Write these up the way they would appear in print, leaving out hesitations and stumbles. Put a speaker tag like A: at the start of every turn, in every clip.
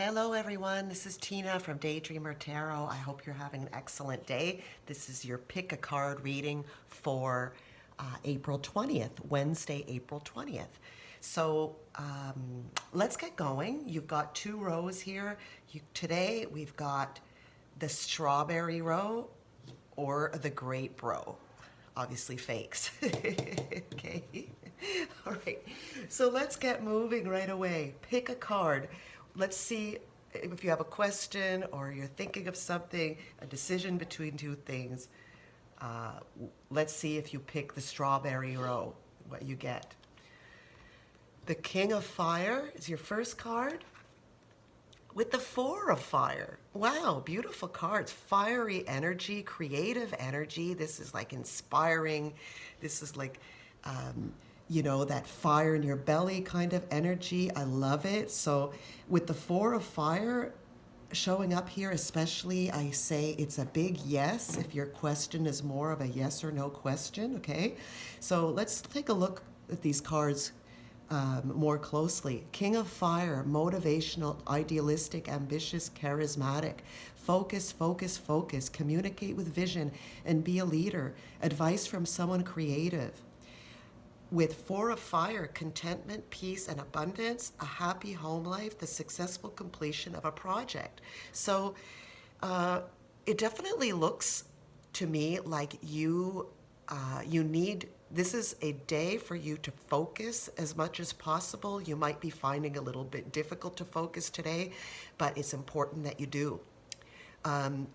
A: Hello, everyone. This is Tina from Daydreamer Tarot. I hope you're having an excellent day. This is your pick a card reading for April 20th, Wednesday, April 20th. So let's get going. You've got two rows here. Today we've got the strawberry row or the grape row. Obviously fakes. Okay. All right. So let's get moving right away. Pick a card. Let's see if you have a question or you're thinking of something, a decision between two things. Let's see if you pick the strawberry row, what you get. The King of Fire is your first card with the Four of Fire. Wow, beautiful cards. Fiery energy, creative energy. This is like inspiring. This is like, that fire in your belly kind of energy. I love it. So with the Four of Fire showing up here, especially, I say it's a big yes if your question is more of a yes or no question, okay? So let's take a look at these cards more closely. King of Fire, motivational, idealistic, ambitious, charismatic. Focus, focus, focus. Communicate with vision and be a leader. Advice from someone creative. With Four of Fire, contentment, peace, and abundance, a happy home life, the successful completion of a project. So it definitely looks to me like you need, this is a day for you to focus as much as possible. You might be finding a little bit difficult to focus today, but it's important that you do.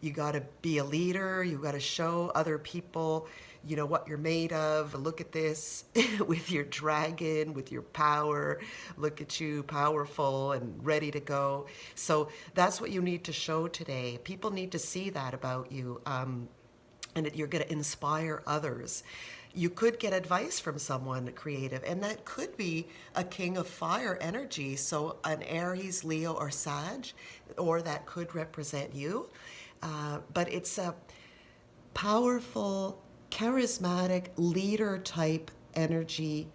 A: You got to be a leader. You got to show other people, what you're made of. Look at this with your dragon, with your power. Look at you, powerful and ready to go. So that's what you need to show today. People need to see that about you, and that you're going to inspire others. You could get advice from someone creative, and that could be a King of Fire energy, so an Aries, Leo, or Sag, or that could represent you. But it's a powerful, charismatic, leader type energy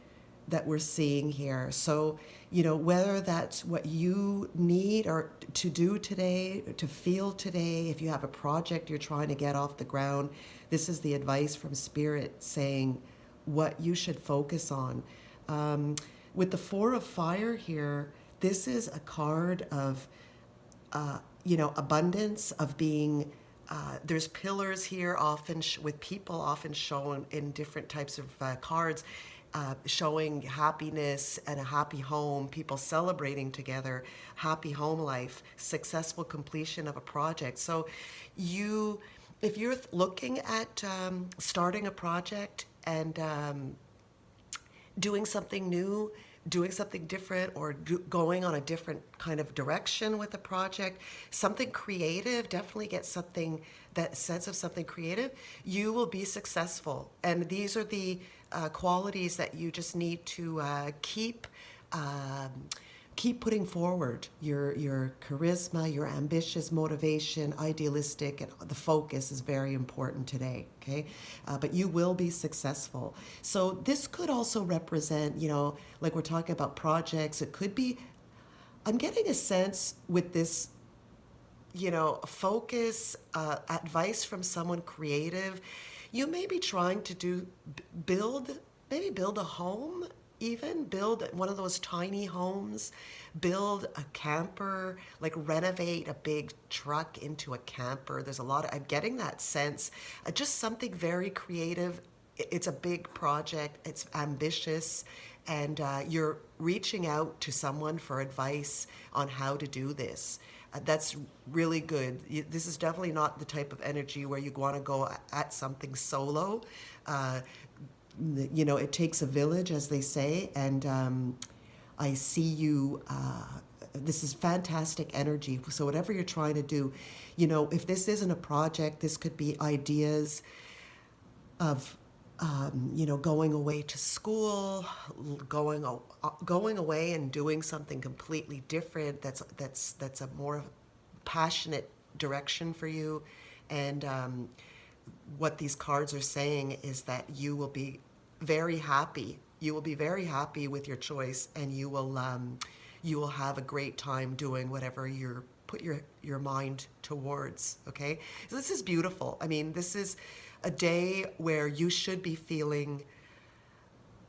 A: that we're seeing here. So, whether that's what you need or to do today, to feel today, if you have a project you're trying to get off the ground, this is the advice from Spirit saying what you should focus on. With the Four of Fire here, this is a card of, abundance, of being, there's pillars here often with people often shown in different types of cards. Showing happiness and a happy home, people celebrating together, happy home life, successful completion of a project. So if you're looking at starting a project and doing something new, doing something different, or going on a different kind of direction with a project, something creative, definitely get something, that sense of something creative, you will be successful. And these are the qualities that you just need to keep putting forward. Your charisma, your ambitious motivation, idealistic, and the focus is very important today, okay? But you will be successful. So this could also represent, like we're talking about projects, it could be, I'm getting a sense with this, focus, advice from someone creative. You may be trying to build a home, even build one of those tiny homes, build a camper, like renovate a big truck into a camper. There's a lot of, I'm getting that sense, just something very creative. It's a big project, it's ambitious, and you're reaching out to someone for advice on how to do this. That's really good. This is definitely not the type of energy where you want to go at something solo. It takes a village, as they say, and I see you. This is fantastic energy. So whatever you're trying to do, if this isn't a project, this could be ideas of going away to school, going away and doing something completely different. That's a more passionate direction for you, and what these cards are saying is that you will be very happy. You will be very happy with your choice, and you will you will have a great time doing whatever you're put your mind towards. Okay, so this is beautiful. I mean, this is a day where you should be feeling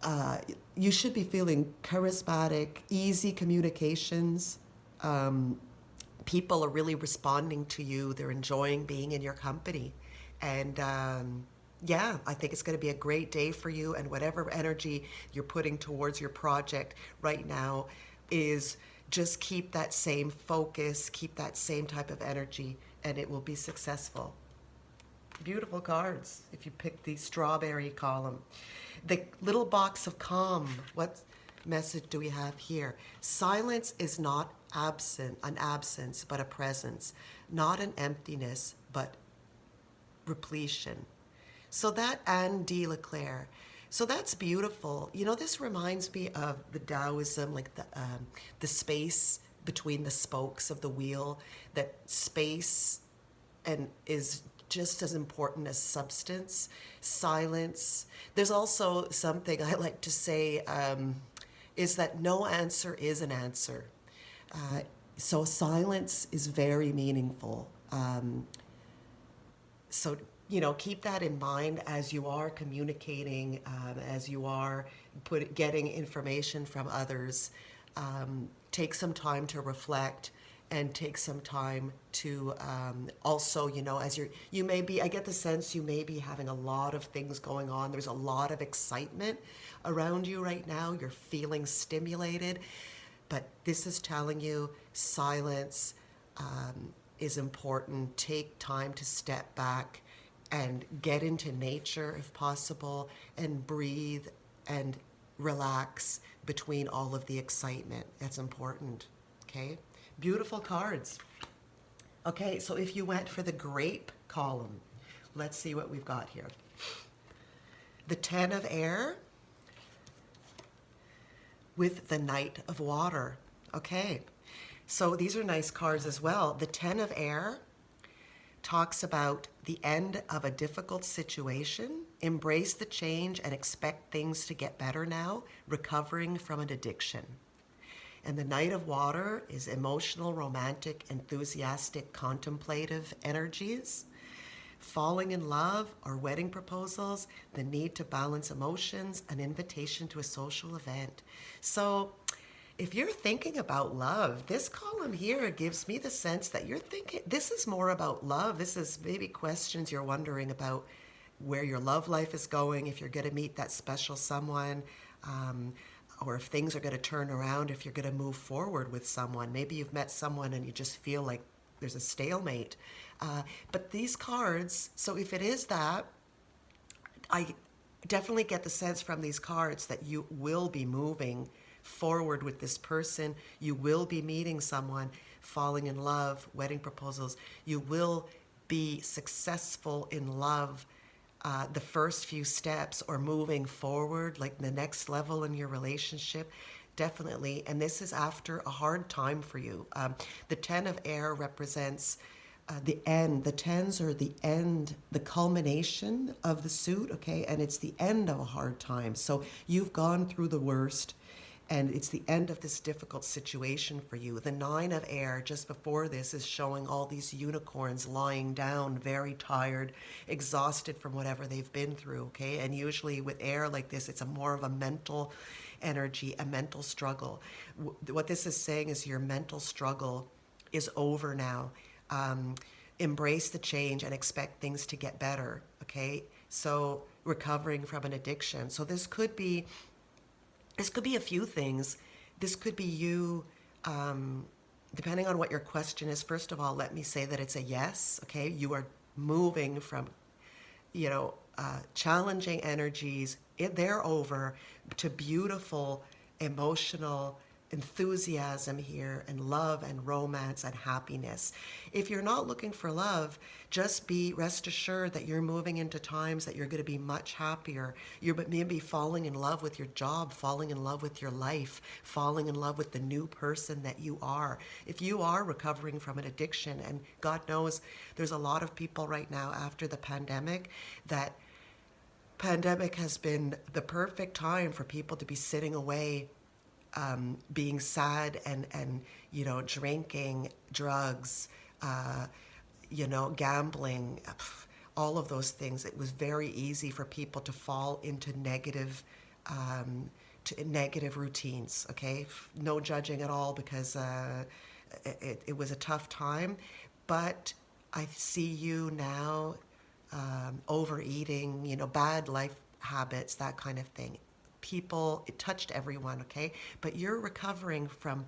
A: charismatic, easy communications. People are really responding to you. They're enjoying being in your company. And yeah, I think it's going to be a great day for you. And whatever energy you're putting towards your project right now is just keep that same focus, keep that same type of energy, and it will be successful. Beautiful cards if you pick the strawberry column. The little box of calm, what message do we have here? Silence is not an absence, but a presence. Not an emptiness, but repletion. So that Anne de Leclerc. So that's beautiful. You know, this reminds me of the Taoism, like the space between the spokes of the wheel. That space and is just as important as substance. Silence. There's also something I like to say is that no answer is an answer. So silence is very meaningful. So, you know, keep that in mind as you are communicating, as you are getting information from others. Take some time to reflect and take some time to also, you know, as you may be, I get the sense you may be having a lot of things going on. There's a lot of excitement around you right now. You're feeling stimulated, but this is telling you silence is important. Take time to step back and get into nature if possible and breathe and relax between all of the excitement. That's important, okay? Beautiful cards. Okay, so if you went for the grape column, let's see what we've got here. The 10 of air with the Knight of water. Okay, so these are nice cards as well. The 10 of air talks about the end of a difficult situation, embrace the change and expect things to get better now, recovering from an addiction. And the Knight of water is emotional, romantic, enthusiastic, contemplative energies. Falling in love or wedding proposals, the need to balance emotions, an invitation to a social event. So if you're thinking about love, this column here gives me the sense that you're thinking, this is more about love. This is maybe questions you're wondering about where your love life is going, if you're going to meet that special someone, or if things are going to turn around, if you're going to move forward with someone. Maybe you've met someone and you just feel like there's a stalemate. But these cards, so if it is that, I definitely get the sense from these cards that you will be moving forward with this person. You will be meeting someone, falling in love, wedding proposals. You will be successful in love. The first few steps or moving forward, like the next level in your relationship, definitely. And this is after a hard time for you. The 10 of air represents the end. The 10s are the end, the culmination of the suit, okay? And it's the end of a hard time. So you've gone through the worst, and it's the end of this difficult situation for you. The 9 of air, just before this, is showing all these unicorns lying down, very tired, exhausted from whatever they've been through, okay? And usually with air like this, it's more of a mental energy, a mental struggle. What this is saying is your mental struggle is over now. Embrace the change and expect things to get better, okay? So recovering from an addiction. So this could be a few things. This could be you, depending on what your question is. First of all, let me say that it's a yes, okay? You are moving from, challenging energies, they're over, to beautiful, emotional enthusiasm here, and love and romance and happiness. If you're not looking for love, just rest assured that you're moving into times that you're going to be much happier. You're maybe falling in love with your job, falling in love with your life, falling in love with the new person that you are. If you are recovering from an addiction, and God knows there's a lot of people right now after the pandemic that pandemic has been the perfect time for people to be sitting away being sad and drinking, drugs, gambling, all of those things. It was very easy for people to fall into negative routines. Okay, no judging at all, because it was a tough time, but I see you now, overeating, bad life habits, that kind of thing. People, it touched everyone, okay? But you're recovering from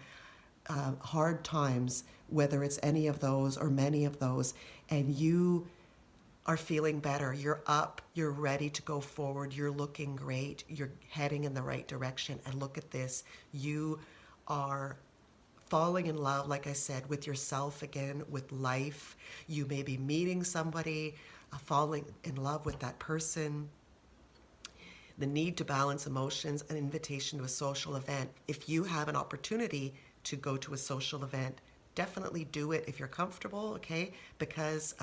A: hard times, whether it's any of those or many of those, and you are feeling better. You're up, you're ready to go forward, you're looking great, you're heading in the right direction. And look at this, you are falling in love, like I said, with yourself again, with life. You may be meeting somebody, falling in love with that person. The need to balance emotions, an invitation to a social event. If you have an opportunity to go to a social event, definitely do it if you're comfortable, okay? Because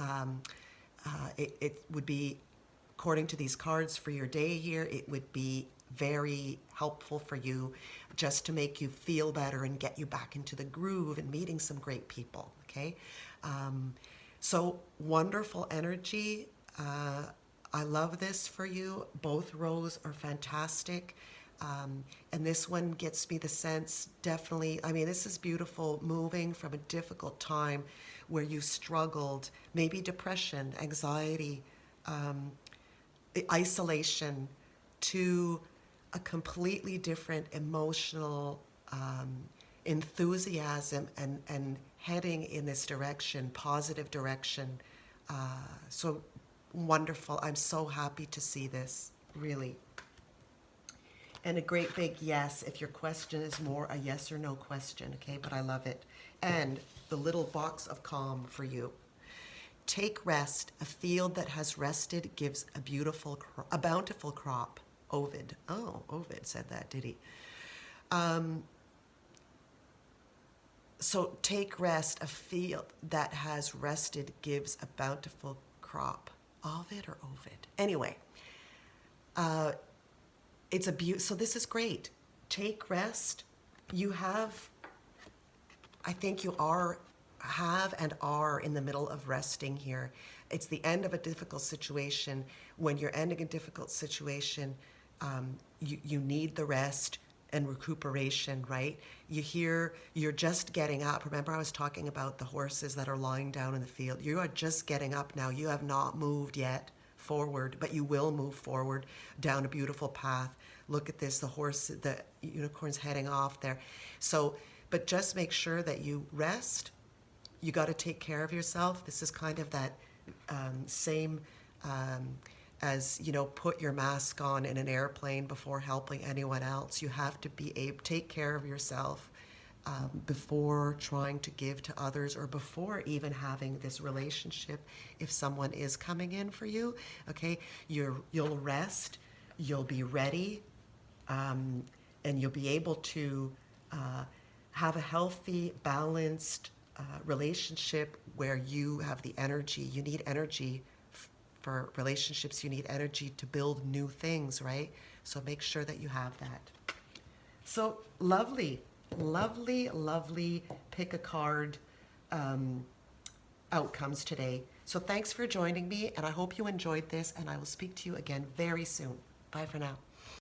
A: it would be, according to these cards for your day here, it would be very helpful for you, just to make you feel better and get you back into the groove and meeting some great people, okay? So wonderful energy. I love this for you. Both rows are fantastic. And this one gets me the sense, definitely, I mean, this is beautiful, moving from a difficult time where you struggled, maybe depression, anxiety, isolation, to a completely different emotional enthusiasm and heading in this direction, positive direction. So wonderful. I'm so happy to see this, really. And a great big yes if your question is more a yes or no question, okay? But I love it. And the little box of calm for you. Take rest. A field that has rested gives a bountiful crop. Ovid. Oh, Ovid said that, did he? So take rest. A field that has rested gives a bountiful crop. Ovid or Ovid? Anyway, it's a so this is great. Take rest. You have, I think you have and are in the middle of resting here. It's the end of a difficult situation. When you're ending a difficult situation, you need the rest and recuperation, right? You're just getting up. Remember I was talking about the horses that are lying down in the field. You are just getting up now. You have not moved yet forward, but you will move forward down a beautiful path. Look at this, the unicorn's heading off there. So, but just make sure that you rest. You got to take care of yourself. This is kind of that same as, put your mask on in an airplane before helping anyone else. You have to be able to take care of yourself before trying to give to others, or before even having this relationship. If someone is coming in for you, okay, you'll rest, you'll be ready, and you'll be able to have a healthy, balanced relationship where you have the energy. You need energy for relationships. You need energy to build new things, right? So make sure that you have that. So lovely, lovely, lovely pick a card outcomes today. So thanks for joining me, and I hope you enjoyed this, and I will speak to you again very soon. Bye for now.